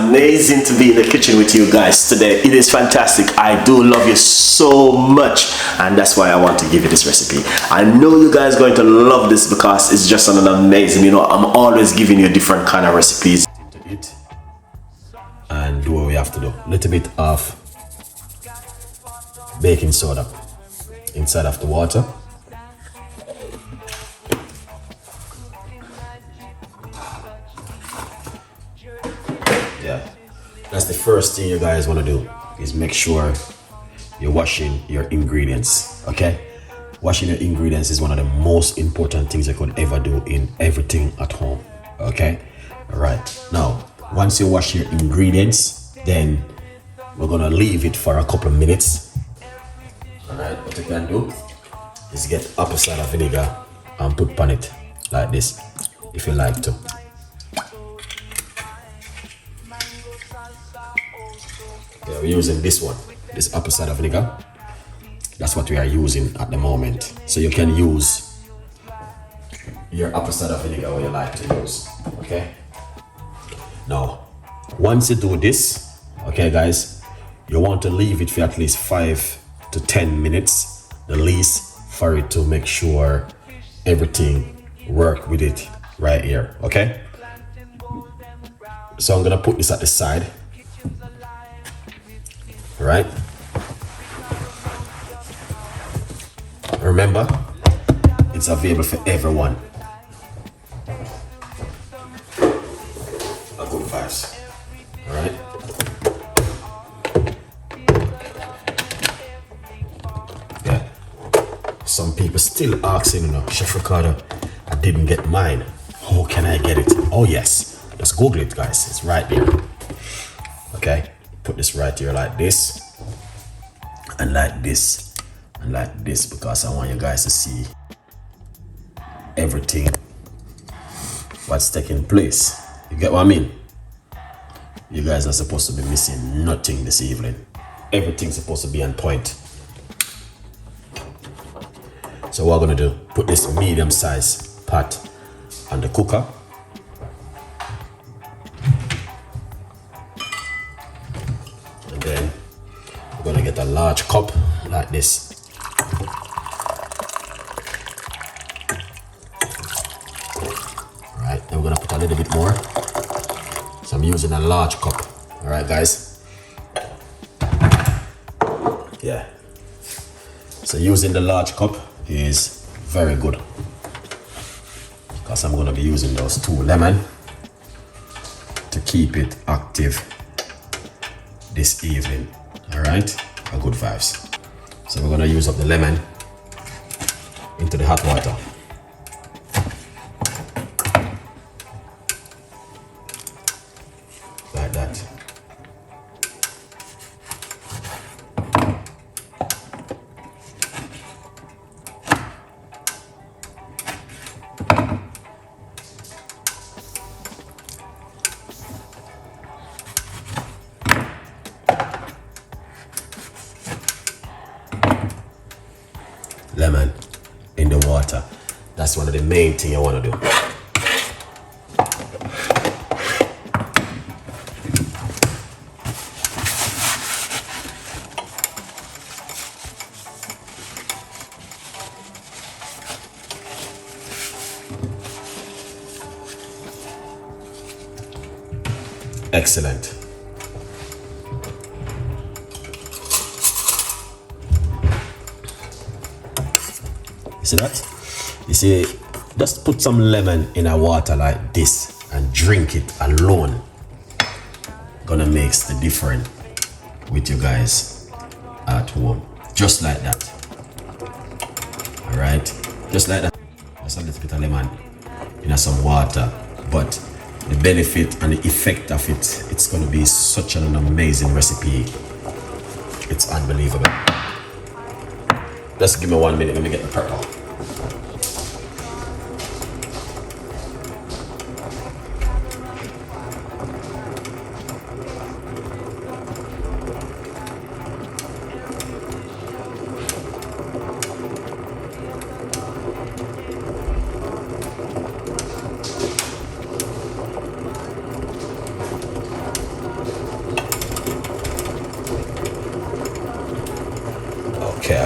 amazing to be in the kitchen with you guys today. It is fantastic. I do love you so much, and that's why I want to give you this recipe. I know you guys are going to love this because it's just an amazing, you know, I'm always giving you different kind of recipes. To eat and do what we have to do. A little bit of baking soda inside of the water. Yeah, that's the first thing you guys want to do, is make sure you're washing your ingredients. Okay, washing your ingredients is one of the most important things you could ever do in everything at home. Okay, all right, now once you wash your ingredients, then we're gonna leave it for a couple of minutes. All right, what you can do is get apple cider vinegar and put on it like this if you like to. Yeah, we're using this one, this apple cider vinegar. That's what we are using at the moment. So you can use your apple cider vinegar what you like to use. Okay. Now, once you do this, okay, guys, you want to leave it for at least 5 to 10 minutes, the least, for it to make sure everything work with it right here. Okay. So I'm gonna put this at the side. Right? Remember, it's available for everyone. A good vibes. All right. Yeah. Some people still asking, you know, Chef Ricardo, I didn't get mine. How can I get it? Oh yes, just Google it, guys. It's right there. Okay. Put this right here like this, and like this, and like this, because I want you guys to see everything what's taking place. You get what I mean? You guys are supposed to be missing nothing this evening. Everything's supposed to be on point. So what we're gonna do, put this medium size pot on the cooker. Then we're gonna get a large cup like this. All right, then we're gonna put a little bit more. So I'm using a large cup. All right, guys. Yeah. So using the large cup is very good, because I'm gonna be using those 2 lemons to keep it active this evening. All right, a good vibes. So we're gonna use up the lemon into the hot water. Like that. Lemon in the water. That's one of the main things I want to do. Excellent. See that? You see, just put some lemon in a water like this and drink it alone. Gonna make the difference with you guys at home. Just like that. Alright? Just like that. Just a little bit of lemon in some water. But the benefit and the effect of it, it's gonna be such an amazing recipe. It's unbelievable. Just give me 1 minute, let me get the purple.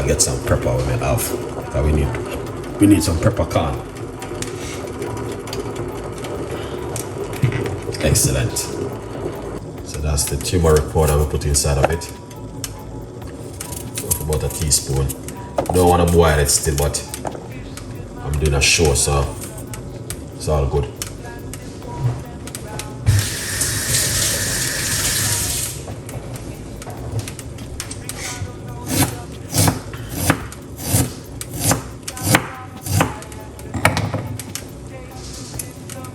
I get some pepper we may have. We need some peppercorn. Excellent. So that's the turmeric powder we put inside of it. About a teaspoon. Don't want to boil it still, but I'm doing a show, so it's all good.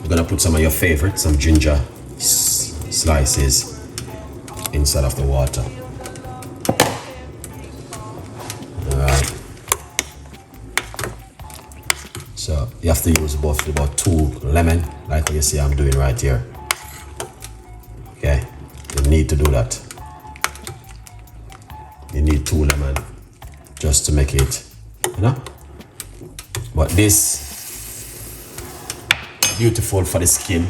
You're gonna put some of your favorite, some ginger slices inside of the water. Alright. So you have to use about 2 lemon, like what you see I'm doing right here. Okay, you need to do that. You need 2 lemon just to make it, you know. But this beautiful for the skin.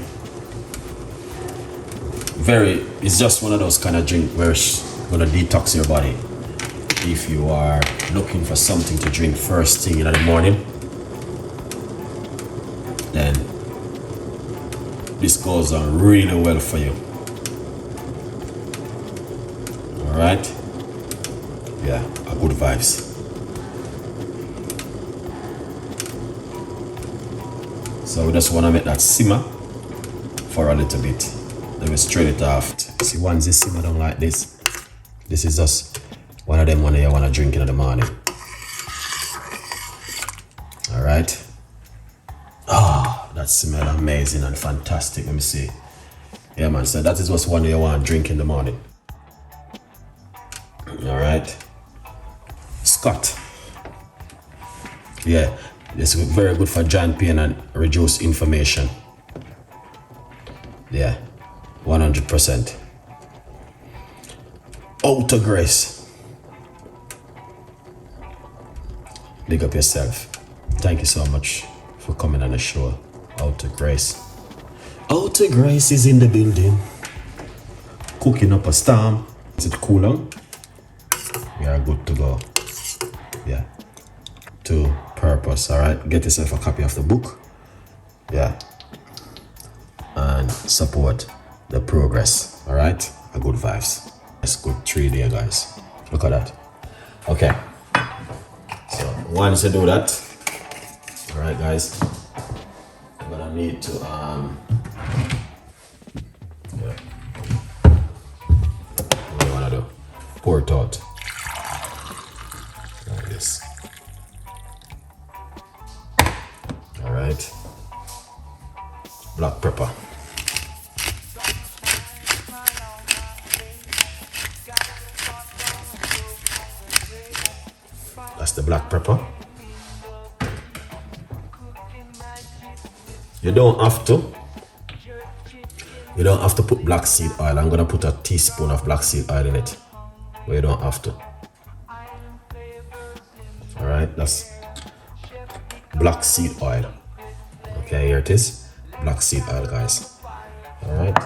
It's just one of those kind of drink where it's gonna detox your body. If you are looking for something to drink first thing in the morning, then this goes on really well for you. All right, yeah, good vibes. So we just want to make that simmer for a little bit. Then we strain it off. See, once it simmer down like this, this is just one of them when you want to drink in the morning. All right. Oh, that smells amazing and fantastic. Let me see. Yeah, man. So that is just one you want to drink in the morning. All right. Scott. Yeah. It's very good for joint pain and reduce inflammation. Yeah, 100%. Outer Grace. Big up yourself. Thank you so much for coming on the show. Outer Grace. Outer Grace is in the building. Cooking up a storm. Is it cool on? We are good to go. Yeah. To purpose. All right, get yourself a copy of the book. Yeah, and support the progress. All right, a good vibes. That's good 3 day, guys. Look at that. Okay, so once you do that, all right, guys, I'm gonna need to yeah. What do you wanna do? Pour it out like this. Alright, black pepper. That's the black pepper. You don't have to put black seed oil. I'm gonna put a teaspoon of black seed oil in it, but you don't have to. Alright, that's black seed oil. Okay, here it is. Black seed oil, guys. Alright.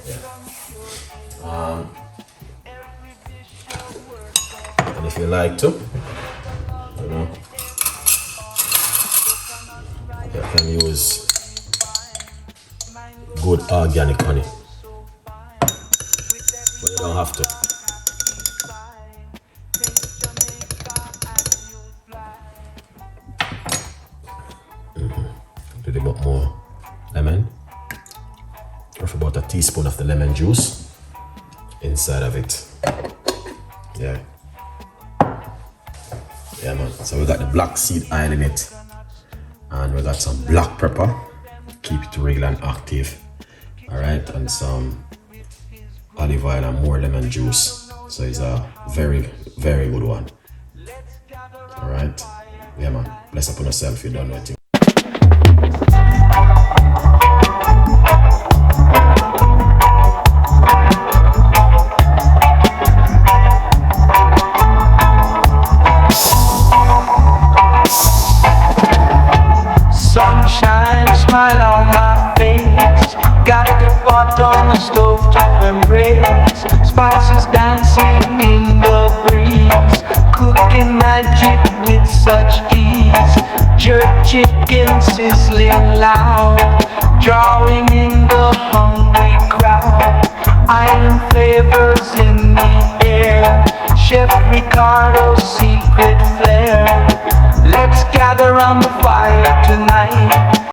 Yeah. And if you like to, you know, you can use good organic honey. But you don't have to. A little bit more lemon, or about a teaspoon of the lemon juice inside of it. Yeah, man. So we got the black seed oil in it, and we got some black pepper, keep it real and active. All right, and some olive oil and more lemon juice. So it's a very, very good one. All right, yeah, man. Bless upon yourself. You don't know it. Smile on my face, got the pot on the stove to embrace, spices dancing in the breeze. chicken sizzling loud, drawing in the hungry crowd. Iron flavors in the air, Chef Ricardo's secret flair. Let's gather on the fire tonight,